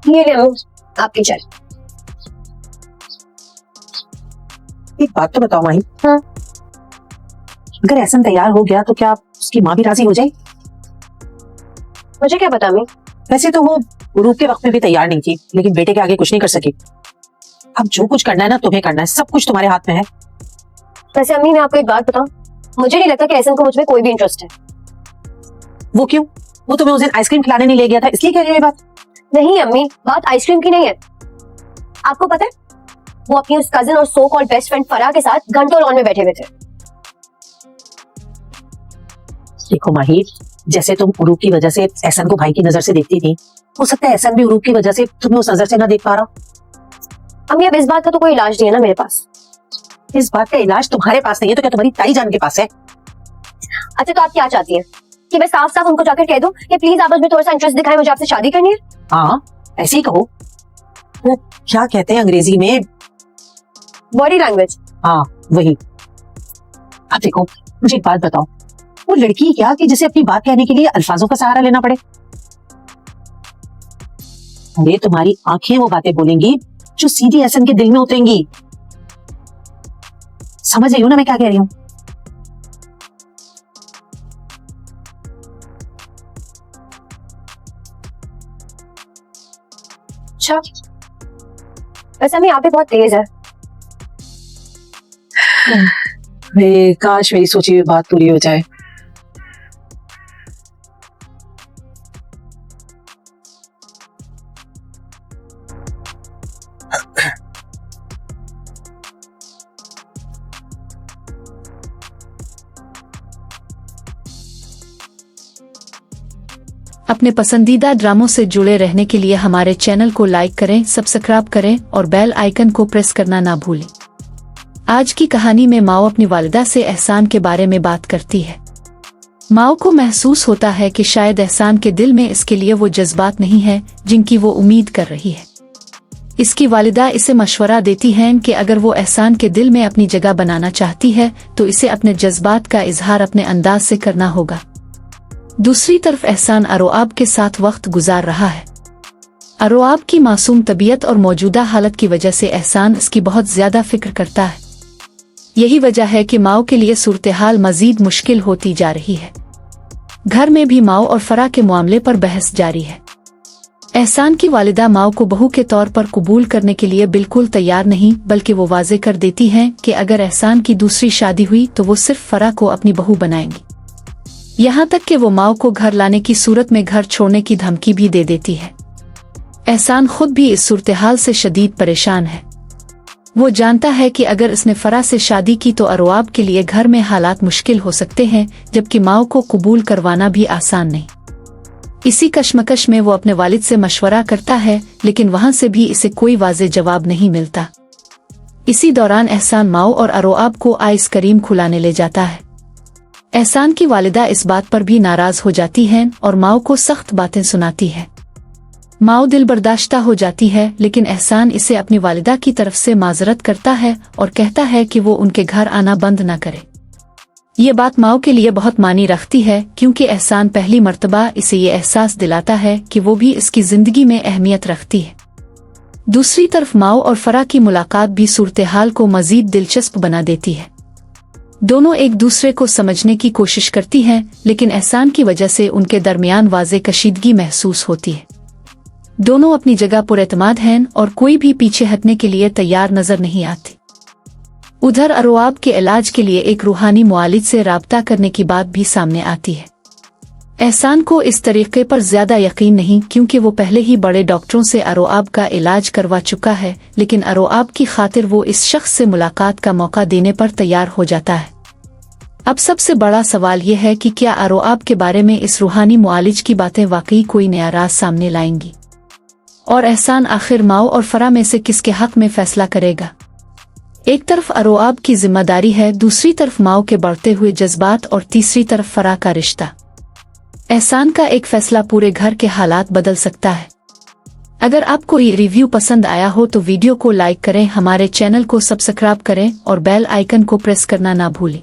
ये ले आपकी चाय। एक बात तो बताओ माही। हाँ। अगर एहसन तैयार हो गया तो क्या उसकी माँ भी राजी हो जाए? मुझे क्या पता मैं। वैसे तो वो रूप के वक्त में भी तैयार नहीं थी, लेकिन बेटे के आगे कुछ नहीं कर सकी। अब जो कुछ करना है ना तुम्हें करना है, सब कुछ तुम्हारे हाथ में है। वैसे अम्मी मैं आपको एक बात बताऊं, मुझे नहीं लगता कि एहसन को मुझ में कोई भी इंटरेस्ट है। वो क्यों? वो तुम्हें उस दिन आइसक्रीम खिलाने नहीं ले गया था, इसलिए कह रही हो ये बात? नहीं अम्मी, बात आइसक्रीम की नहीं है। आपको पता है वो अपनी उस कजिन और so called best friend Farah के साथ घंटों लॉन में बैठे हुए थे। देखो माही, जैसे तुम उरूप की वजह से एहसन को भाई की नजर से देखती थी, हो सकता है एहसन भी उरूप की वजह से तुम्हें उस नजर से ना देख पा रहा। अम्मी अब इस बात का तो कोई इलाज नहीं है ना मेरे पास। इस बात का इलाज तुम्हारे पास नहीं है तो क्या तुम्हारी ताई जान के पास है? अच्छा तो आप क्या चाहती हैं कि मैं साफ साफ उनको जाकर कह दूं कि प्लीज आप में थोड़ा सा इंटरेस्ट दिखाएं, मुझे आपसे शादी करनी है? हाँ ऐसे ही कहो। वो क्या कहते हैं अंग्रेजी में, बॉडी लैंग्वेज। हाँ वही। अब देखो मुझे एक बात बताओ, वो लड़की क्या कि जिसे अपनी बात कहने के लिए अल्फाजों का सहारा लेना पड़े? अरे तुम्हारी आंखें वो बातें बोलेंगी जो सीधी एहसन के दिल में उतरेंगी। समझ रही हो ना मैं क्या कह रही हूँ? अच्छा वैसे मैं यहाँ पे बहुत तेज है। काश मेरी सोची हुई बात पूरी हो जाए। अपने पसंदीदा ड्रामों से जुड़े रहने के लिए हमारे चैनल को लाइक करें, सब्सक्राइब करें और बेल आइकन को प्रेस करना ना भूलें। आज की कहानी में माओ अपनी वालिदा से एहसान के बारे में बात करती है। माओ को महसूस होता है कि शायद एहसान के दिल में इसके लिए वो जज्बात नहीं है जिनकी वो उम्मीद कर रही है। इसकी वालिदा इसे मशवरा देती हैं कि अगर वो एहसान के दिल में अपनी जगह बनाना चाहती है तो इसे अपने जज्बात का इजहार अपने अंदाज से करना होगा। दूसरी तरफ एहसान अरोआब के साथ वक्त गुजार रहा है। अरोआब की मासूम तबीयत और मौजूदा हालत की वजह से एहसान इसकी बहुत ज्यादा फिक्र करता है। यही वजह है कि माओ के लिए सूरत हाल मजीद मुश्किल होती जा रही है। घर में भी माओ और फराह के मामले पर बहस जारी है। एहसान की वालिदा माओ को बहू के तौर पर कबूल करने के लिए बिल्कुल तैयार नहीं, बल्कि वो वाजे कर देती हैं कि अगर एहसान की दूसरी शादी हुई तो वो सिर्फ फराह को अपनी बहू बनाएंगी। यहाँ तक कि वो माओ को घर लाने की सूरत में घर छोड़ने की धमकी भी दे देती है। एहसान खुद भी इस सूरत हाल से शदीद परेशान है। वो जानता है कि अगर इसने फराह से शादी की तो अरोआब के लिए घर में हालात मुश्किल हो सकते हैं, जबकि माओ को कबूल करवाना भी आसान नहीं। इसी कश्मकश में वो अपने वालिद से मशवरा करता है, लेकिन वहां से भी इसे कोई वाज़ेह जवाब नहीं मिलता। इसी दौरान एहसान माओ और अरोआब को आइसक्रीम खिलाने ले जाता है। एहसान की वालिदा इस बात पर भी नाराज हो जाती हैं और माओ को सख्त बातें सुनाती है। माओ दिल बर्दाश्ता हो जाती है, लेकिन एहसान इसे अपनी वालिदा की तरफ से माजरत करता है और कहता है कि वो उनके घर आना बंद न करे। ये बात माओ के लिए बहुत मानी रखती है, क्योंकि एहसान पहली मर्तबा इसे ये एहसास दिलाता है कि वो भी इसकी जिंदगी में अहमियत रखती है। दूसरी तरफ माओ और फराह की मुलाकात भी सूरत हाल को मजीद दिलचस्प बना देती है। दोनों एक दूसरे को समझने की कोशिश करती हैं, लेकिन एहसान की वजह से उनके दरमियान वाज़ेह कशीदगी महसूस होती है। दोनों अपनी जगह पुरएतमाद हैं और कोई भी पीछे हटने के लिए तैयार नजर नहीं आती। उधर अरोआब के इलाज के लिए एक रूहानी मुआलिज से राब्ता करने की बात भी सामने आती है। एहसान को इस तरीके पर ज्यादा यकीन नहीं, क्योंकि वो पहले ही बड़े डॉक्टरों से अरोआब का इलाज करवा चुका है, लेकिन अरोआब की खातिर वो इस शख्स से मुलाकात का मौका देने पर तैयार हो जाता है। अब सबसे बड़ा सवाल ये है कि क्या अरोआब के बारे में इस रूहानी मुआलिज की बातें वाकई कोई नया राज सामने लाएंगी, और एहसान आखिर माओ और फराह में से किसके हक में फैसला करेगा। एक तरफ अरोआब की जिम्मेदारी है, दूसरी तरफ माओ के बढ़ते हुए जज्बात और तीसरी तरफ फराह का रिश्ता। एहसान का एक फैसला पूरे घर के हालात बदल सकता है। अगर आपको ये रिव्यू पसंद आया हो तो वीडियो को लाइक करें, हमारे चैनल को सब्सक्राइब करें और बेल आइकन को प्रेस करना ना भूलें।